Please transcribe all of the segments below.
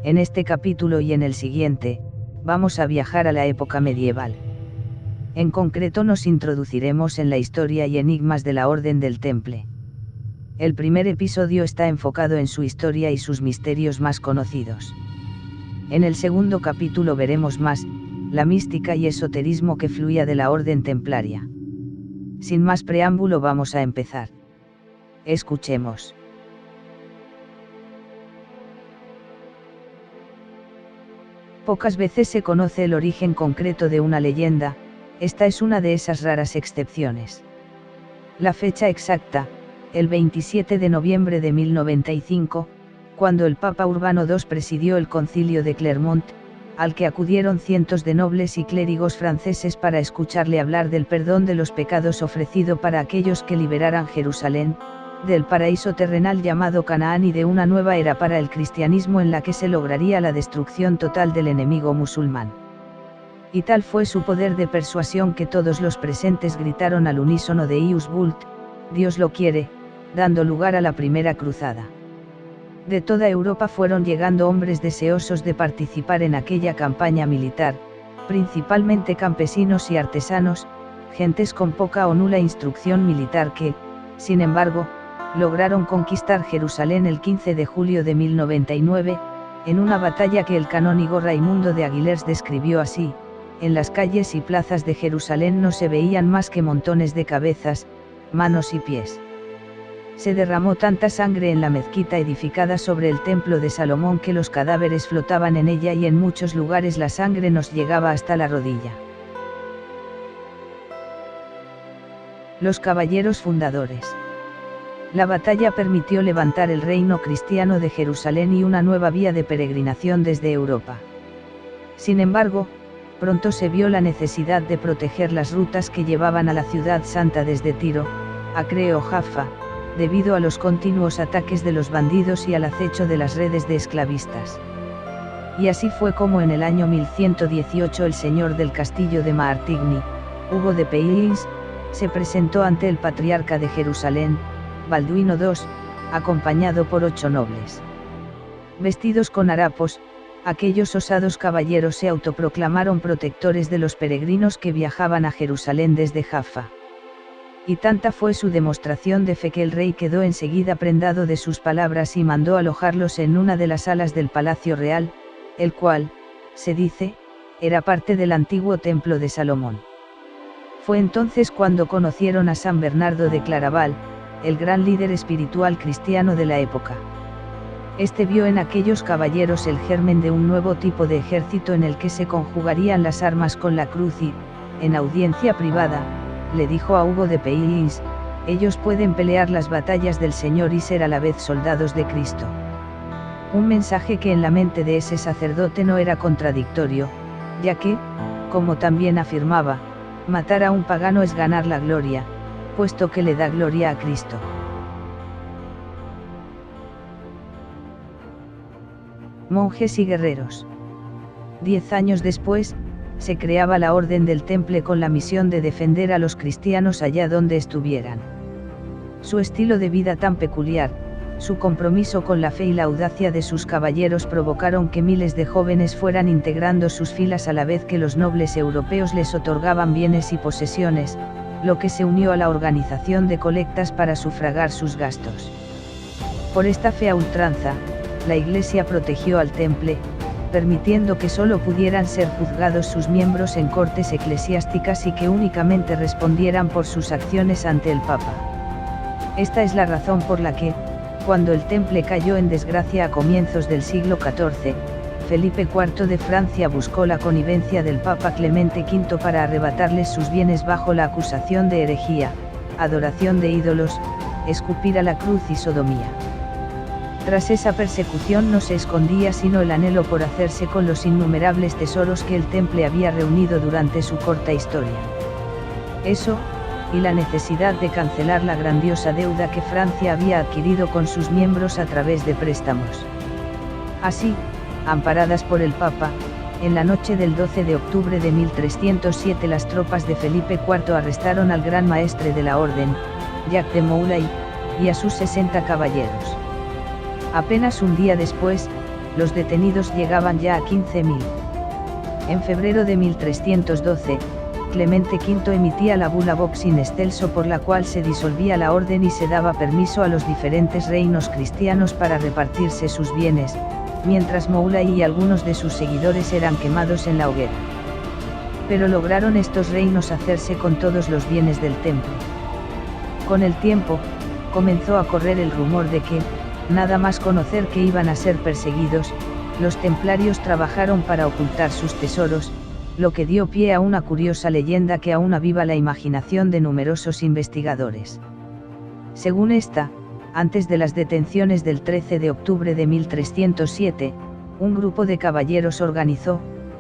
En este capítulo y en el siguiente, vamos a viajar a la época medieval. En concreto nos introduciremos en la historia y enigmas de la Orden del Temple. El primer episodio está enfocado en su historia y sus misterios más conocidos. En el segundo capítulo veremos más, la mística y esoterismo que fluía de la Orden Templaria. Sin más preámbulo vamos a empezar. Escuchemos. Pocas veces se conoce el origen concreto de una leyenda, esta es una de esas raras excepciones. La fecha exacta, el 27 de noviembre de 1095, cuando el Papa Urbano II presidió el Concilio de Clermont, al que acudieron cientos de nobles y clérigos franceses para escucharle hablar del perdón de los pecados ofrecido para aquellos que liberaran Jerusalén, del paraíso terrenal llamado Canaán y de una nueva era para el cristianismo en la que se lograría la destrucción total del enemigo musulmán. Y tal fue su poder de persuasión que todos los presentes gritaron al unísono de Ius Vult, Dios lo quiere, dando lugar a la primera cruzada. De toda Europa fueron llegando hombres deseosos de participar en aquella campaña militar, principalmente campesinos y artesanos, gentes con poca o nula instrucción militar que, sin embargo, lograron conquistar Jerusalén el 15 de julio de 1099, en una batalla que el canónigo Raimundo de Aguilers describió así: en las calles y plazas de Jerusalén no se veían más que montones de cabezas, manos y pies. Se derramó tanta sangre en la mezquita edificada sobre el templo de Salomón que los cadáveres flotaban en ella y en muchos lugares la sangre nos llegaba hasta la rodilla. Los caballeros fundadores. La batalla permitió levantar el reino cristiano de Jerusalén y una nueva vía de peregrinación desde Europa. Sin embargo, pronto se vio la necesidad de proteger las rutas que llevaban a la ciudad santa desde Tiro, Acre o Jaffa, debido a los continuos ataques de los bandidos y al acecho de las redes de esclavistas. Y así fue como en el año 1118 el señor del castillo de Maartigny, Hugo de Peilins, se presentó ante el patriarca de Jerusalén, Balduino II, acompañado por 8 nobles. Vestidos con harapos, aquellos osados caballeros se autoproclamaron protectores de los peregrinos que viajaban a Jerusalén desde Jaffa. Y tanta fue su demostración de fe que el rey quedó enseguida prendado de sus palabras y mandó alojarlos en una de las salas del Palacio Real, el cual, se dice, era parte del antiguo templo de Salomón. Fue entonces cuando conocieron a San Bernardo de Claraval, el gran líder espiritual cristiano de la época. Este vio en aquellos caballeros el germen de un nuevo tipo de ejército en el que se conjugarían las armas con la cruz y, en audiencia privada, le dijo a Hugo de Peilins: ellos pueden pelear las batallas del Señor y ser a la vez soldados de Cristo. Un mensaje que en la mente de ese sacerdote no era contradictorio, ya que, como también afirmaba, matar a un pagano es ganar la gloria, puesto que le da gloria a Cristo. Monjes y guerreros. 10 años después, se creaba la Orden del Temple con la misión de defender a los cristianos allá donde estuvieran. Su estilo de vida tan peculiar, su compromiso con la fe y la audacia de sus caballeros provocaron que miles de jóvenes fueran integrando sus filas a la vez que los nobles europeos les otorgaban bienes y posesiones, lo que se unió a la organización de colectas para sufragar sus gastos. Por esta fe a ultranza, la Iglesia protegió al Temple, permitiendo que solo pudieran ser juzgados sus miembros en cortes eclesiásticas y que únicamente respondieran por sus acciones ante el Papa. Esta es la razón por la que, cuando el Temple cayó en desgracia a comienzos del siglo XIV, Felipe IV de Francia buscó la connivencia del Papa Clemente V para arrebatarles sus bienes bajo la acusación de herejía, adoración de ídolos, escupir a la cruz y sodomía. Tras esa persecución no se escondía sino el anhelo por hacerse con los innumerables tesoros que el Temple había reunido durante su corta historia. Eso, y la necesidad de cancelar la grandiosa deuda que Francia había adquirido con sus miembros a través de préstamos. Así, amparadas por el Papa, en la noche del 12 de octubre de 1307 las tropas de Felipe IV arrestaron al gran maestre de la orden, Jacques de Molay, y a sus 60 caballeros. Apenas un día después, los detenidos llegaban ya a 15.000. En febrero de 1312, Clemente V emitía la bula Vox in excelso por la cual se disolvía la orden y se daba permiso a los diferentes reinos cristianos para repartirse sus bienes, mientras Moulay y algunos de sus seguidores eran quemados en la hoguera. Pero lograron estos reinos hacerse con todos los bienes del templo. Con el tiempo, comenzó a correr el rumor de que, nada más conocer que iban a ser perseguidos, los templarios trabajaron para ocultar sus tesoros, lo que dio pie a una curiosa leyenda que aún aviva la imaginación de numerosos investigadores. Según esta, antes de las detenciones del 13 de octubre de 1307, un grupo de caballeros organizó,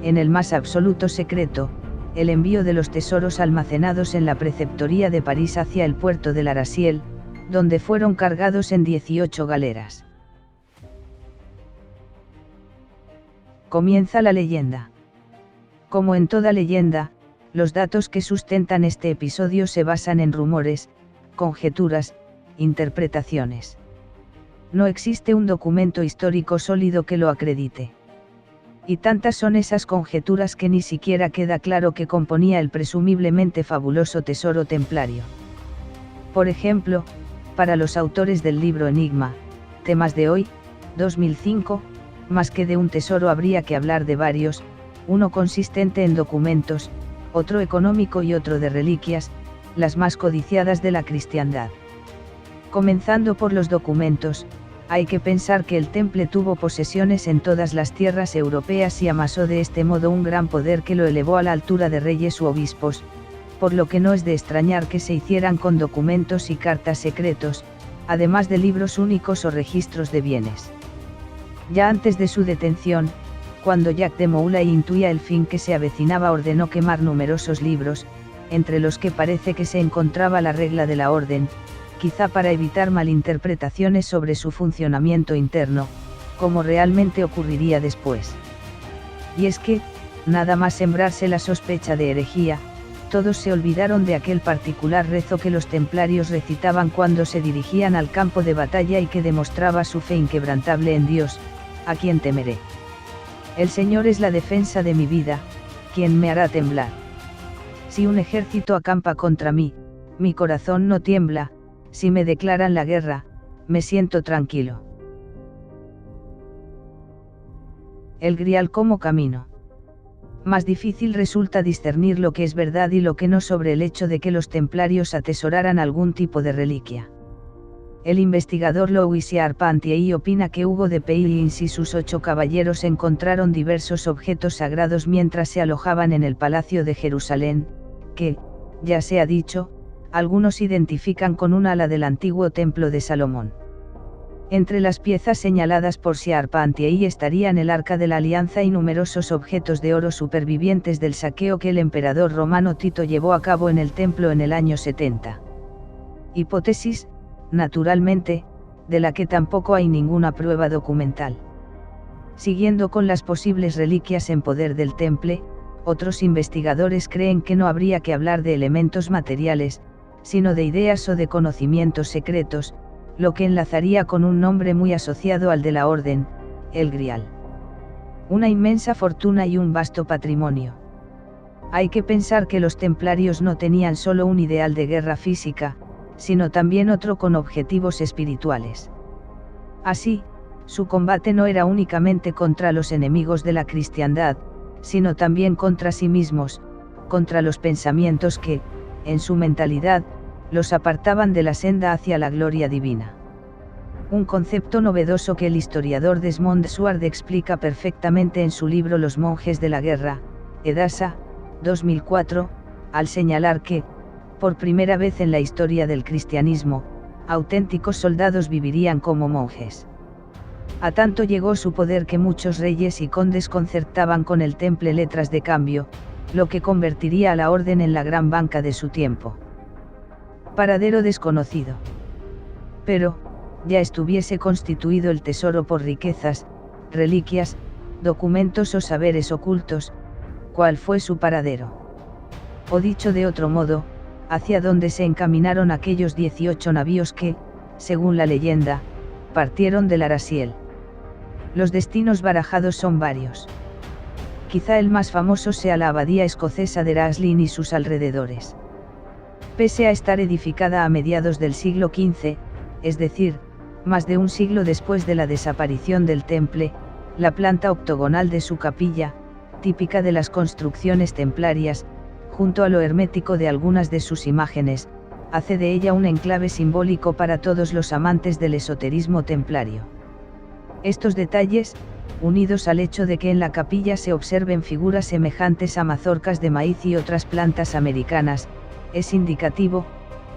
en el más absoluto secreto, el envío de los tesoros almacenados en la preceptoría de París hacia el puerto de Larasiel, donde fueron cargados en 18 galeras. Comienza la leyenda. Como en toda leyenda, los datos que sustentan este episodio se basan en rumores, conjeturas, interpretaciones. No existe un documento histórico sólido que lo acredite. Y tantas son esas conjeturas que ni siquiera queda claro qué componía el presumiblemente fabuloso tesoro templario. Por ejemplo, para los autores del libro Enigma, Temas de hoy, 2005, más que de un tesoro habría que hablar de varios, uno consistente en documentos, otro económico y otro de reliquias, las más codiciadas de la cristiandad. Comenzando por los documentos, hay que pensar que el Temple tuvo posesiones en todas las tierras europeas y amasó de este modo un gran poder que lo elevó a la altura de reyes u obispos, por lo que no es de extrañar que se hicieran con documentos y cartas secretos, además de libros únicos o registros de bienes. Ya antes de su detención, cuando Jacques de Molay intuía el fin que se avecinaba, ordenó quemar numerosos libros, entre los que parece que se encontraba la regla de la orden, quizá para evitar malinterpretaciones sobre su funcionamiento interno, como realmente ocurriría después. Y es que, nada más sembrarse la sospecha de herejía, todos se olvidaron de aquel particular rezo que los templarios recitaban cuando se dirigían al campo de batalla y que demostraba su fe inquebrantable en Dios, a quien temeré. El Señor es la defensa de mi vida, ¿quién me hará temblar? Si un ejército acampa contra mí, mi corazón no tiembla, si me declaran la guerra, me siento tranquilo. El Grial como camino. Más difícil resulta discernir lo que es verdad y lo que no sobre el hecho de que los templarios atesoraran algún tipo de reliquia. El investigador Louis Charpentier opina que Hugo de Payens y sus 8 caballeros encontraron diversos objetos sagrados mientras se alojaban en el Palacio de Jerusalén, que, ya se ha dicho, algunos identifican con un ala del antiguo Templo de Salomón. Entre las piezas señaladas por Charpentier estarían el Arca de la Alianza y numerosos objetos de oro supervivientes del saqueo que el emperador romano Tito llevó a cabo en el templo en el año 70. Hipótesis, naturalmente, de la que tampoco hay ninguna prueba documental. Siguiendo con las posibles reliquias en poder del Temple, otros investigadores creen que no habría que hablar de elementos materiales, sino de ideas o de conocimientos secretos, lo que enlazaría con un nombre muy asociado al de la orden, el Grial. Una inmensa fortuna y un vasto patrimonio. Hay que pensar que los templarios no tenían solo un ideal de guerra física, sino también otro con objetivos espirituales. Así, su combate no era únicamente contra los enemigos de la cristiandad, sino también contra sí mismos, contra los pensamientos que, en su mentalidad, los apartaban de la senda hacia la gloria divina. Un concepto novedoso que el historiador Desmond Sward explica perfectamente en su libro Los monjes de la guerra, Edasa, 2004, al señalar que, por primera vez en la historia del cristianismo, auténticos soldados vivirían como monjes. A tanto llegó su poder que muchos reyes y condes concertaban con el Temple letras de cambio, lo que convertiría a la orden en la gran banca de su tiempo. Paradero desconocido. Pero, ya estuviese constituido el tesoro por riquezas, reliquias, documentos o saberes ocultos, ¿cuál fue su paradero? O dicho de otro modo, hacia dónde se encaminaron aquellos 18 navíos que, según la leyenda, partieron de Larasiel. Los destinos barajados son varios. Quizá el más famoso sea la abadía escocesa de Raslin y sus alrededores. Pese a estar edificada a mediados del siglo XV, es decir, más de un siglo después de la desaparición del temple, la planta octogonal de su capilla, típica de las construcciones templarias, junto a lo hermético de algunas de sus imágenes, hace de ella un enclave simbólico para todos los amantes del esoterismo templario. Estos detalles, unidos al hecho de que en la capilla se observen figuras semejantes a mazorcas de maíz y otras plantas americanas, es indicativo,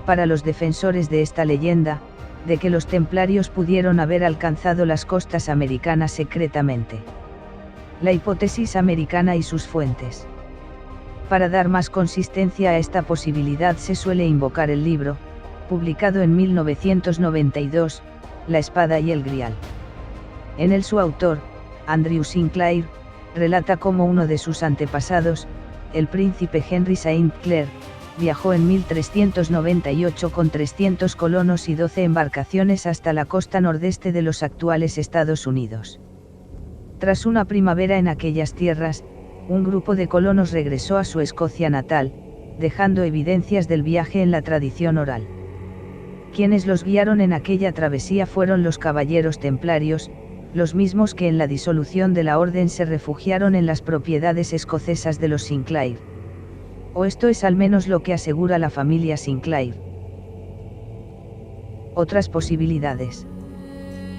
para los defensores de esta leyenda, de que los templarios pudieron haber alcanzado las costas americanas secretamente. La hipótesis americana y sus fuentes. Para dar más consistencia a esta posibilidad se suele invocar el libro, publicado en 1992, La espada y el grial. En él su autor, Andrew Sinclair, relata cómo uno de sus antepasados, el príncipe Henry Saint Clair, viajó en 1398 con 300 colonos y 12 embarcaciones hasta la costa nordeste de los actuales Estados Unidos. Tras una primavera en aquellas tierras, un grupo de colonos regresó a su Escocia natal, dejando evidencias del viaje en la tradición oral. Quienes los guiaron en aquella travesía fueron los caballeros templarios, los mismos que en la disolución de la orden se refugiaron en las propiedades escocesas de los Sinclair. O esto es al menos lo que asegura la familia Sinclair. Otras posibilidades.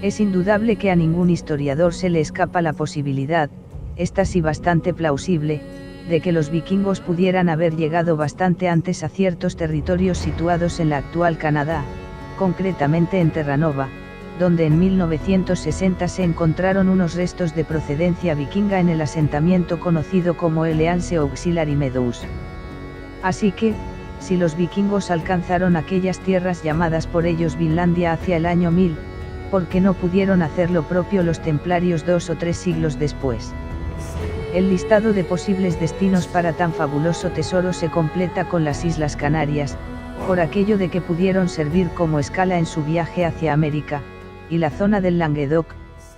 Es indudable que a ningún historiador se le escapa la posibilidad, esta sí bastante plausible, de que los vikingos pudieran haber llegado bastante antes a ciertos territorios situados en la actual Canadá, concretamente en Terranova, donde en 1960 se encontraron unos restos de procedencia vikinga en el asentamiento conocido como Eleanse Auxiliary Meadows. Así que, si los vikingos alcanzaron aquellas tierras llamadas por ellos Vinlandia hacia el año 1000, ¿por qué no pudieron hacer lo propio los templarios 2 o 3 siglos después? El listado de posibles destinos para tan fabuloso tesoro se completa con las Islas Canarias, por aquello de que pudieron servir como escala en su viaje hacia América, y la zona del Languedoc,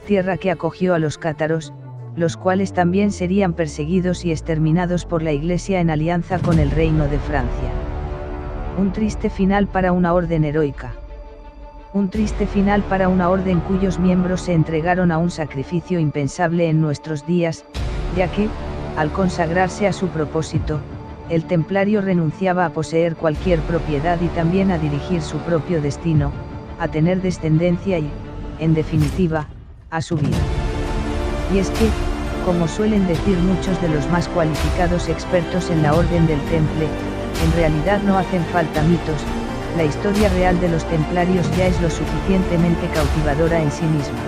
tierra que acogió a los cátaros, los cuales también serían perseguidos y exterminados por la Iglesia en alianza con el Reino de Francia. Un triste final para una orden heroica. Un triste final para una orden cuyos miembros se entregaron a un sacrificio impensable en nuestros días, ya que, al consagrarse a su propósito, el templario renunciaba a poseer cualquier propiedad y también a dirigir su propio destino, a tener descendencia y, en definitiva, a su vida. Y es que, como suelen decir muchos de los más cualificados expertos en la Orden del Temple, en realidad no hacen falta mitos, la historia real de los templarios ya es lo suficientemente cautivadora en sí misma.